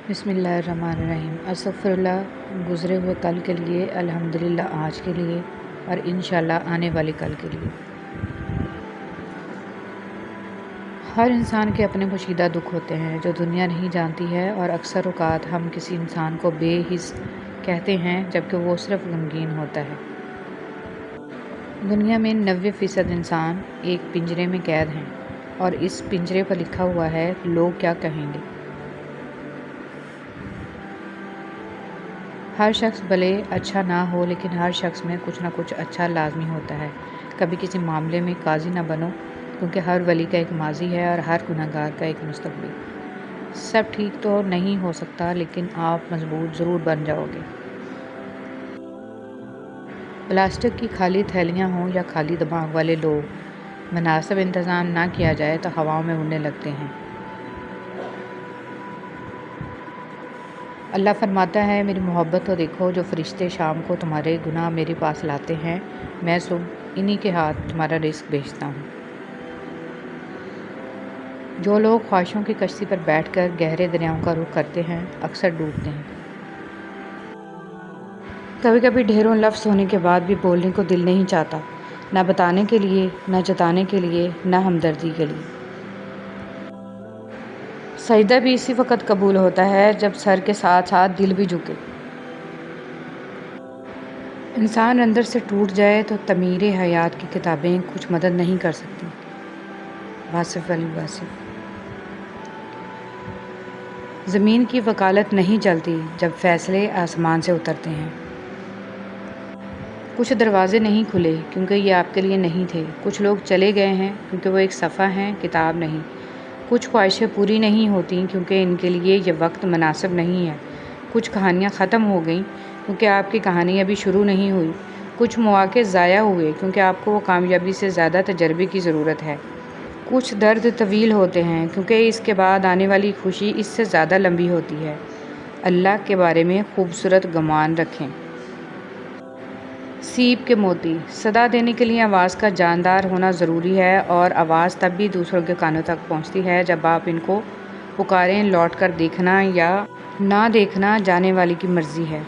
بسم اللہ الرحمن الرحیم۔ استغفراللہ گزرے ہوئے کل کے لیے، الحمدللہ آج کے لیے، اور انشاءاللہ آنے والے کل کے لیے۔ ہر انسان کے اپنے پوشیدہ دکھ ہوتے ہیں جو دنیا نہیں جانتی ہے، اور اکثر اوقات ہم کسی انسان کو بے حس کہتے ہیں جبکہ وہ صرف غمگین ہوتا ہے۔ دنیا میں 90% انسان ایک پنجرے میں قید ہیں، اور اس پنجرے پر لکھا ہوا ہے لوگ کیا کہیں گے۔ ہر شخص بھلے اچھا نہ ہو، لیکن ہر شخص میں کچھ نہ کچھ اچھا لازمی ہوتا ہے۔ کبھی کسی معاملے میں قاضی نہ بنو، کیونکہ ہر ولی کا ایک ماضی ہے اور ہر گنہگار کا ایک مستقبل۔ سب ٹھیک تو نہیں ہو سکتا، لیکن آپ مضبوط ضرور بن جاؤ گے۔ پلاسٹک کی خالی تھیلیاں ہوں یا خالی دماغ والے لوگ، مناسب انتظام نہ کیا جائے تو ہواؤں میں اڑنے لگتے ہیں۔ اللہ فرماتا ہے میری محبت کو دیکھو، جو فرشتے شام کو تمہارے گناہ میرے پاس لاتے ہیں، میں صبح انہی کے ہاتھ تمہارا رزق بھیجتا ہوں۔ جو لوگ خواہشوں کی کشتی پر بیٹھ کر گہرے دریاؤں کا رخ کرتے ہیں، اکثر ڈوبتے ہیں۔ کبھی کبھی ڈھیروں لفظ ہونے کے بعد بھی بولنے کو دل نہیں چاہتا، نہ بتانے کے لیے، نہ جتانے کے لیے، نہ ہمدردی کے لیے۔ سجدہ بھی اسی وقت قبول ہوتا ہے جب سر کے ساتھ ساتھ دل بھی جھکے۔ انسان اندر سے ٹوٹ جائے تو تعمیر حیات کی کتابیں کچھ مدد نہیں کر سکتی۔ واصف علی واصف۔ زمین کی وکالت نہیں چلتی جب فیصلے آسمان سے اترتے ہیں۔ کچھ دروازے نہیں کھلے کیونکہ یہ آپ کے لیے نہیں تھے۔ کچھ لوگ چلے گئے ہیں کیونکہ وہ ایک صفحہ ہیں، کتاب نہیں۔ کچھ خواہشیں پوری نہیں ہوتیں کیونکہ ان کے لیے یہ وقت مناسب نہیں ہے۔ کچھ کہانیاں ختم ہو گئیں کیونکہ آپ کی کہانی ابھی شروع نہیں ہوئی۔ کچھ مواقع ضائع ہوئے کیونکہ آپ کو وہ کامیابی سے زیادہ تجربے کی ضرورت ہے۔ کچھ درد طویل ہوتے ہیں کیونکہ اس کے بعد آنے والی خوشی اس سے زیادہ لمبی ہوتی ہے۔ اللہ کے بارے میں خوبصورت گمان رکھیں۔ سیب کے موتی۔ صدا دینے کے لیے آواز کا جاندار ہونا ضروری ہے، اور آواز تب بھی دوسروں کے کانوں تک پہنچتی ہے جب آپ ان کو پکاریں۔ لوٹ کر دیکھنا یا نہ دیکھنا جانے والی کی مرضی ہے۔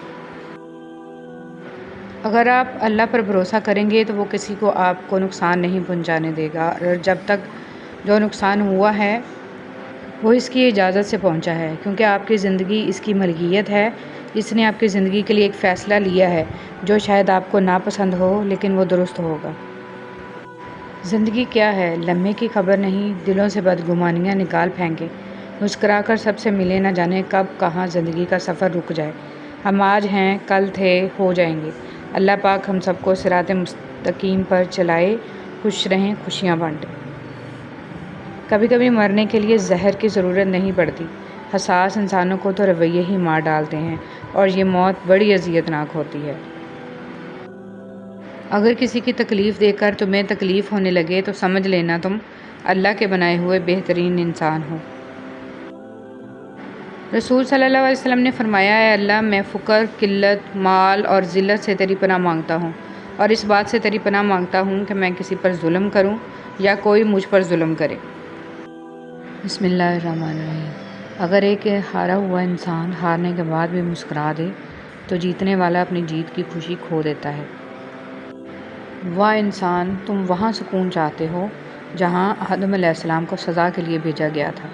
اگر آپ اللہ پر بھروسہ کریں گے تو وہ کسی کو آپ کو نقصان نہیں پہنچانے دے گا، اور جب تک جو نقصان ہوا ہے وہ اس کی اجازت سے پہنچا ہے، کیونکہ آپ کی زندگی اس کی ملکیت ہے۔ اس نے آپ کی زندگی کے لیے ایک فیصلہ لیا ہے جو شاید آپ کو ناپسند ہو، لیکن وہ درست ہوگا۔ زندگی کیا ہے؟ لمحے کی خبر نہیں، دلوں سے بدگمانیاں نکال پھینکیں۔ مسکرا کر سب سے ملے، نہ جانے کب کہاں زندگی کا سفر رک جائے۔ ہم آج ہیں، کل تھے، ہو جائیں گے۔ اللہ پاک ہم سب کو صراط مستقیم پر چلائے۔ خوش رہیں، خوشیاں بانٹیں۔ کبھی کبھی مرنے کے لیے زہر کی ضرورت نہیں پڑتی۔ حساس انسانوں کو تو رویے ہی مار ڈالتے ہیں، اور یہ موت بڑی اذیت ناک ہوتی ہے۔ اگر کسی کی تکلیف دے کر تمہیں تکلیف ہونے لگے تو سمجھ لینا تم اللہ کے بنائے ہوئے بہترین انسان ہو۔ رسول صلی اللہ علیہ وسلم نے فرمایا، اے اللہ، میں فقر، قلت، مال اور ذلت سے تیری پناہ مانگتا ہوں، اور اس بات سے تیری پناہ مانگتا ہوں کہ میں کسی پر ظلم کروں یا کوئی مجھ پر ظلم کرے۔ بسم اللہ الرحمن الرحیم۔ اگر ایک ہارا ہوا انسان ہارنے کے بعد بھی مسکرا دے تو جیتنے والا اپنی جیت کی خوشی کھو دیتا ہے۔ واہ انسان، تم وہاں سکون چاہتے ہو جہاں آدم علیہ السلام کو سزا کے لیے بھیجا گیا تھا۔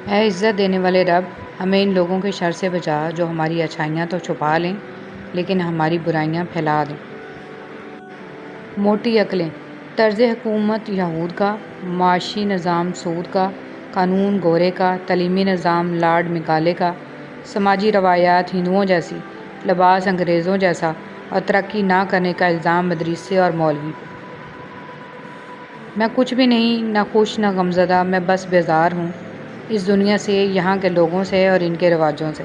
اے عزت دینے والے رب، ہمیں ان لوگوں کے شر سے بچا جو ہماری اچھائیاں تو چھپا لیں لیکن ہماری برائیاں پھیلا دیں۔ موٹی عقلیں۔ طرز حکومت یہود کا، معاشی نظام سود کا، قانون گورے کا، تعلیمی نظام لارڈ میکالے کا، سماجی روایات ہندوؤں جیسی، لباس انگریزوں جیسا، اور ترقی نہ کرنے کا الزام مدرسے اور مولوی پہ۔ میں کچھ بھی نہیں، نہ خوش نہ غمزدہ، میں بس بیزار ہوں اس دنیا سے، یہاں کے لوگوں سے اور ان کے رواجوں سے۔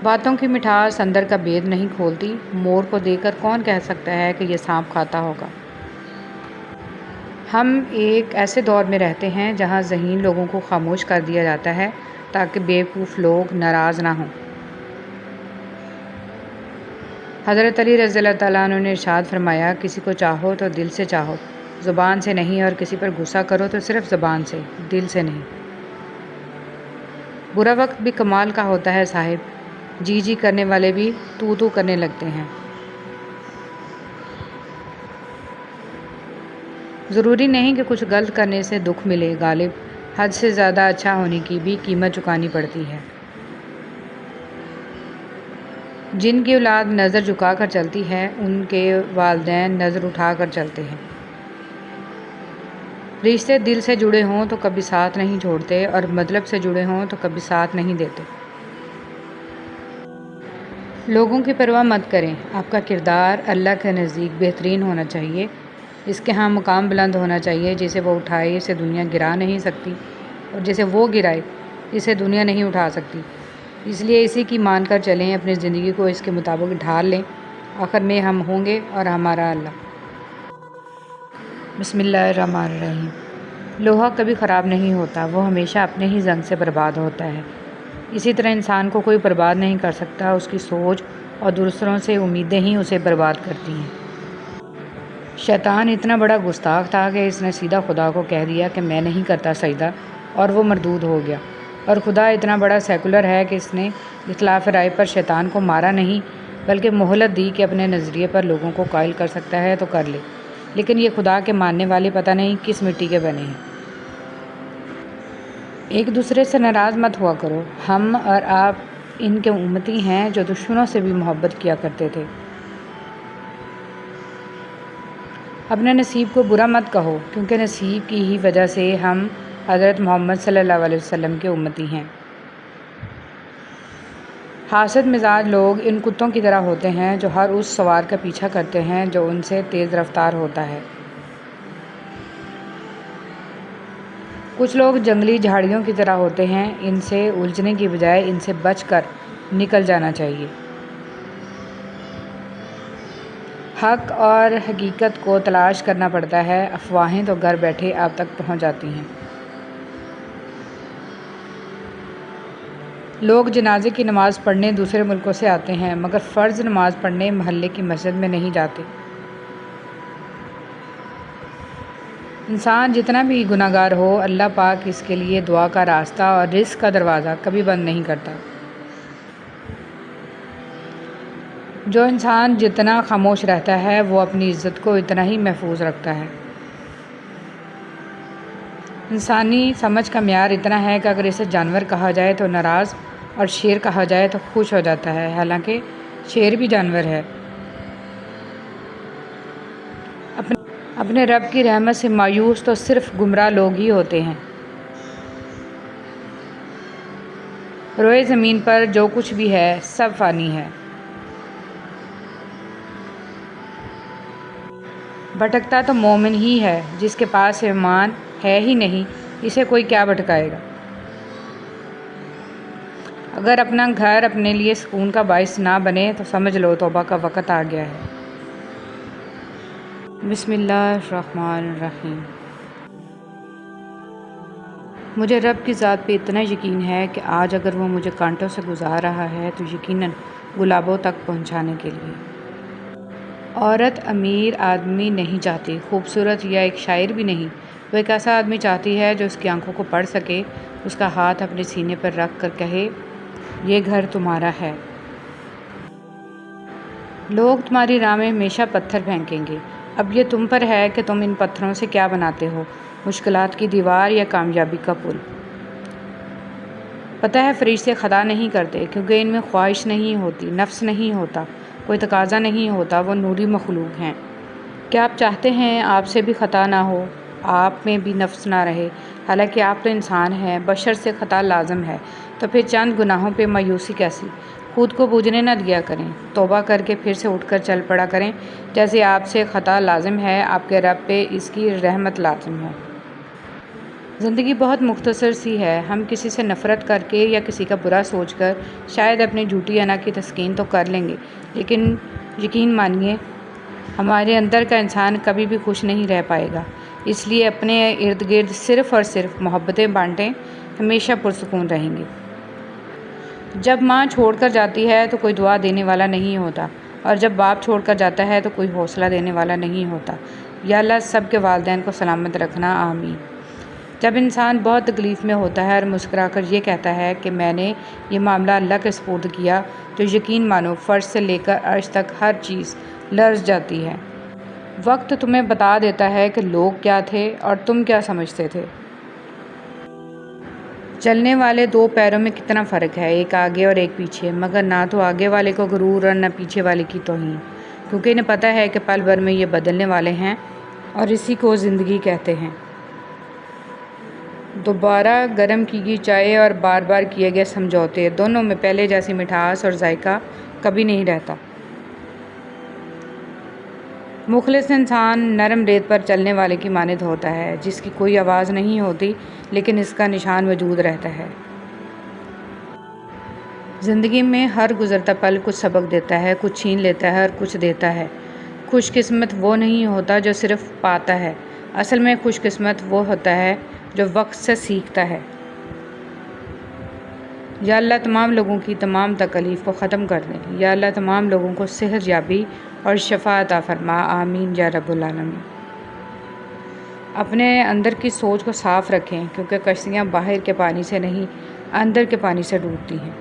باتوں کی مٹھاس اندر کا بھید نہیں کھولتی۔ مور کو دیکھ کر کون کہہ سکتا ہے کہ یہ سانپ کھاتا ہوگا؟ ہم ایک ایسے دور میں رہتے ہیں جہاں ذہین لوگوں کو خاموش کر دیا جاتا ہے تاکہ بیوقوف لوگ ناراض نہ ہوں۔ حضرت علی رضی اللہ تعالیٰ عنہ نے ارشاد فرمایا، کسی کو چاہو تو دل سے چاہو، زبان سے نہیں، اور کسی پر غصہ کرو تو صرف زبان سے، دل سے نہیں۔ برا وقت بھی کمال کا ہوتا ہے صاحب، جی جی کرنے والے بھی تو تو کرنے لگتے ہیں۔ ضروری نہیں کہ کچھ غلط کرنے سے دکھ ملے غالب، حد سے زیادہ اچھا ہونے کی بھی قیمت چکانی پڑتی ہے۔ جن کی اولاد نظر جھکا کر چلتی ہے، ان کے والدین نظر اٹھا کر چلتے ہیں۔ رشتے دل سے جڑے ہوں تو کبھی ساتھ نہیں چھوڑتے، اور مطلب سے جڑے ہوں تو کبھی ساتھ نہیں دیتے۔ لوگوں کی پرواہ مت کریں، آپ کا کردار اللہ کے نزدیک بہترین ہونا چاہیے، اس کے ہاں مقام بلند ہونا چاہیے۔ جسے وہ اٹھائے اسے دنیا گرا نہیں سکتی، اور جسے وہ گرائے اسے دنیا نہیں اٹھا سکتی۔ اس لیے اسی کی مان کر چلیں، اپنی زندگی کو اس کے مطابق ڈھال لیں، آخر میں ہم ہوں گے اور ہمارا اللہ۔ بسم اللہ الرحمن الرحیم۔ لوہا کبھی خراب نہیں ہوتا، وہ ہمیشہ اپنے ہی زنگ سے برباد ہوتا ہے۔ اسی طرح انسان کو کوئی برباد نہیں کر سکتا، اس کی سوچ اور دوسروں سے امیدیں ہی اسے برباد کرتی ہیں۔ شیطان اتنا بڑا گستاخ تھا کہ اس نے سیدھا خدا کو کہہ دیا کہ میں نہیں کرتا سجدہ، اور وہ مردود ہو گیا۔ اور خدا اتنا بڑا سیکولر ہے کہ اس نے اختلاف رائے پر شیطان کو مارا نہیں، بلکہ مہلت دی کہ اپنے نظریے پر لوگوں کو قائل کر سکتا ہے تو کر لے۔ لیکن یہ خدا کے ماننے والے پتہ نہیں کس مٹی کے بنے ہیں۔ ایک دوسرے سے ناراض مت ہوا کرو، ہم اور آپ ان کے امتی ہیں جو دشمنوں سے بھی محبت کیا کرتے تھے۔ اپنے نصیب کو برا مت کہو، کیونکہ نصیب کی ہی وجہ سے ہم حضرت محمد صلی اللہ علیہ وسلم کے امتی ہیں۔ حاسد مزاج لوگ ان کتوں کی طرح ہوتے ہیں جو ہر اس سوار کا پیچھا کرتے ہیں جو ان سے تیز رفتار ہوتا ہے۔ کچھ لوگ جنگلی جھاڑیوں کی طرح ہوتے ہیں، ان سے الجھنے کی بجائے ان سے بچ کر نکل جانا چاہیے۔ حق اور حقیقت کو تلاش کرنا پڑتا ہے، افواہیں تو گھر بیٹھے آپ تک پہنچ جاتی ہیں۔ لوگ جنازے کی نماز پڑھنے دوسرے ملکوں سے آتے ہیں، مگر فرض نماز پڑھنے محلے کی مسجد میں نہیں جاتے۔ انسان جتنا بھی گناہگار ہو، اللہ پاک اس کے لیے دعا کا راستہ اور رزق کا دروازہ کبھی بند نہیں کرتا۔ جو انسان جتنا خاموش رہتا ہے وہ اپنی عزت کو اتنا ہی محفوظ رکھتا ہے۔ انسانی سمجھ کا معیار اتنا ہے کہ اگر اسے جانور کہا جائے تو ناراض، اور شیر کہا جائے تو خوش ہو جاتا ہے، حالانکہ شیر بھی جانور ہے۔ اپنے رب کی رحمت سے مایوس تو صرف گمراہ لوگ ہی ہوتے ہیں۔ روئے زمین پر جو کچھ بھی ہے سب فانی ہے۔ بھٹکتا تو مومن ہی ہے، جس کے پاس ایمان ہے ہی نہیں، اسے کوئی کیا بھٹکائے گا۔ اگر اپنا گھر اپنے لیے سکون کا باعث نہ بنے تو سمجھ لو توبہ کا وقت آ گیا ہے۔ بسم اللہ الرحمن الرحیم۔ مجھے رب کی ذات پہ اتنا یقین ہے کہ آج اگر وہ مجھے کانٹوں سے گزار رہا ہے تو یقیناً گلابوں تک پہنچانے کے لیے۔ عورت امیر آدمی نہیں چاہتی، خوبصورت یا ایک شاعر بھی نہیں، وہ ایک ایسا آدمی چاہتی ہے جو اس کی آنکھوں کو پڑھ سکے، اس کا ہاتھ اپنے سینے پر رکھ کر کہے یہ گھر تمہارا ہے۔ لوگ تمہاری راہ میں ہمیشہ پتھر پھینکیں گے، اب یہ تم پر ہے کہ تم ان پتھروں سے کیا بناتے ہو، مشکلات کی دیوار یا کامیابی کا پل۔ پتہ ہے فرشتے خطا نہیں کرتے، کیونکہ ان میں خواہش نہیں ہوتی، نفس نہیں ہوتا، کوئی تقاضا نہیں ہوتا، وہ نوری مخلوق ہیں۔ کیا آپ چاہتے ہیں آپ سے بھی خطا نہ ہو، آپ میں بھی نفس نہ رہے؟ حالانکہ آپ تو انسان ہیں، بشر سے خطا لازم ہے، تو پھر چند گناہوں پہ مایوسی کیسی؟ خود کو بوجھنے نہ دیا کریں، توبہ کر کے پھر سے اٹھ کر چل پڑا کریں۔ جیسے آپ سے خطا لازم ہے، آپ کے رب پہ اس کی رحمت لازم ہے۔ زندگی بہت مختصر سی ہے، ہم کسی سے نفرت کر کے یا کسی کا برا سوچ کر شاید اپنی جھوٹی انا کی تسکین تو کر لیں گے، لیکن یقین مانیے ہمارے اندر کا انسان کبھی بھی خوش نہیں رہ پائے گا۔ اس لیے اپنے ارد گرد صرف اور صرف محبتیں بانٹیں، ہمیشہ پرسکون رہیں گے۔ جب ماں چھوڑ کر جاتی ہے تو کوئی دعا دینے والا نہیں ہوتا، اور جب باپ چھوڑ کر جاتا ہے تو کوئی حوصلہ دینے والا نہیں ہوتا۔ یا اللہ سب کے والدین کو سلامت رکھنا، آمین۔ جب انسان بہت تکلیف میں ہوتا ہے اور مسکرا کر یہ کہتا ہے کہ میں نے یہ معاملہ اللہ کے سپرد کیا، تو یقین مانو فرش سے لے کر عرش تک ہر چیز لرز جاتی ہے۔ وقت تمہیں بتا دیتا ہے کہ لوگ کیا تھے اور تم کیا سمجھتے تھے۔ چلنے والے دو پیروں میں کتنا فرق ہے، ایک آگے اور ایک پیچھے، مگر نہ تو آگے والے کو غرور اور نہ پیچھے والے کی توہین، کیونکہ انہیں پتہ ہے کہ پل بھر میں یہ بدلنے والے ہیں اور اسی کو زندگی کہتے ہیں۔ دوبارہ گرم کی گئی چائے اور بار بار کیے گئے سمجھوتے، دونوں میں پہلے جیسی مٹھاس اور ذائقہ کبھی نہیں رہتا۔ مخلص انسان نرم ریت پر چلنے والے کی مانند ہوتا ہے، جس کی کوئی آواز نہیں ہوتی لیکن اس کا نشان موجود رہتا ہے۔ زندگی میں ہر گزرتا پل کچھ سبق دیتا ہے، کچھ چھین لیتا ہے اور کچھ دیتا ہے۔ خوش قسمت وہ نہیں ہوتا جو صرف پاتا ہے، اصل میں خوش قسمت وہ ہوتا ہے جو وقت سے سیکھتا ہے۔ یا اللہ تمام لوگوں کی تمام تکلیف کو ختم کر دیں۔ یا اللہ تمام لوگوں کو صحت یابی اور شفا عطا فرما، آمین یا رب العالمین۔ اپنے اندر کی سوچ کو صاف رکھیں، کیونکہ کشتیاں باہر کے پانی سے نہیں اندر کے پانی سے ڈوبتی ہیں۔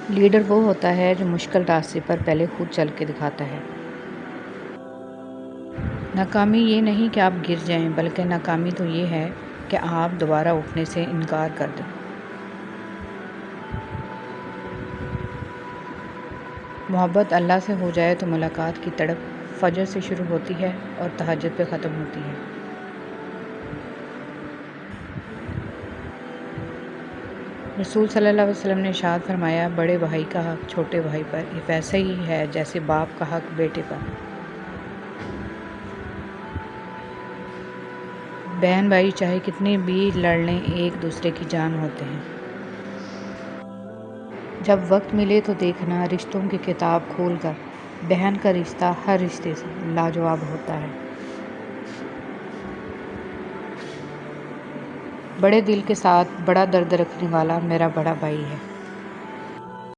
لیڈر وہ ہوتا ہے جو مشکل راستے پر پہلے خود چل کے دکھاتا ہے۔ ناکامی یہ نہیں کہ آپ گر جائیں، بلکہ ناکامی تو یہ ہے کہ آپ دوبارہ اٹھنے سے انکار کر دیں۔ محبت اللہ سے ہو جائے تو ملاقات کی تڑپ فجر سے شروع ہوتی ہے اور تہجد پہ ختم ہوتی ہے۔ رسول صلی اللہ علیہ وسلم نے ارشاد فرمایا، بڑے بھائی کا حق چھوٹے بھائی پر ویسا ہی ہے جیسے باپ کا حق بیٹے پر۔ بہن بھائی چاہے کتنے بھی لڑ لیں، ایک دوسرے کی جان ہوتے ہیں۔ جب وقت ملے تو دیکھنا رشتوں کی کتاب کھول کر، بہن کا رشتہ ہر رشتے سے لاجواب ہوتا ہے۔ بڑے دل کے ساتھ بڑا درد رکھنے والا میرا بڑا بھائی ہے۔